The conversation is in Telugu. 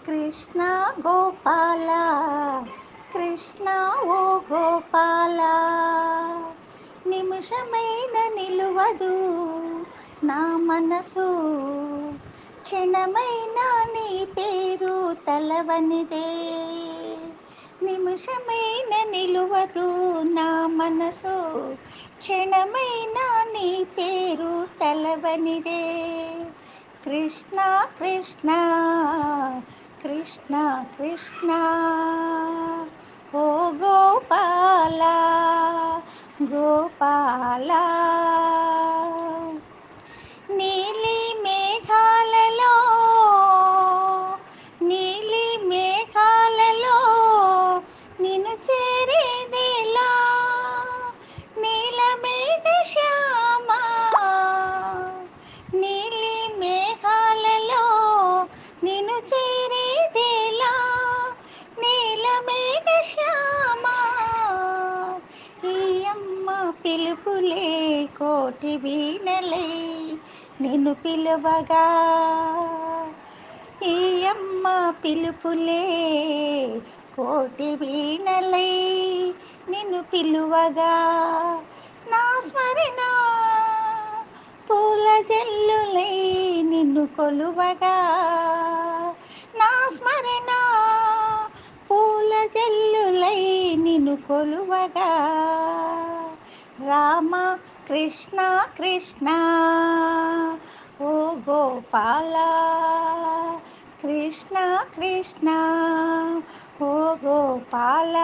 కృష్ణ గోపాల కృష్ణ ఓ గోపాల నిమిషమైన నిలువదు నా మనసు క్షణమైన నీ పేరు తలవనిదే నిమిషమైన నిలువదు నా మనసు క్షణమైన నీ పేరు తలవనిదే కృష్ణ కృష్ణ కృష్ణ కృష్ణ ఓ గోపాల గోపాల నీలి మేఘాలలో నీలి మేఘాలలో నిన్ను చేరేదిలా నీల మేఘ శ్యామ నీలి మేఘాలలో నిన్ను చేరేదిలా నీల మేఘ శ్యామ ఈ అమ్మ పిలుపులే కోటి వీణలై నిన్ను పిలువగా ఈ అమ్మ పిలుపులే కోటి వీణలై నిన్ను పిలువగా నా స్మరణ పూల జల్లులై నిన్ను కొలువగా నా స్మరణ పూల జల్లులై నిన్ను కొలువగా రామ కృష్ణ కృష్ణ ఓ గోపాల కృష్ణ కృష్ణ ఓ గోపాల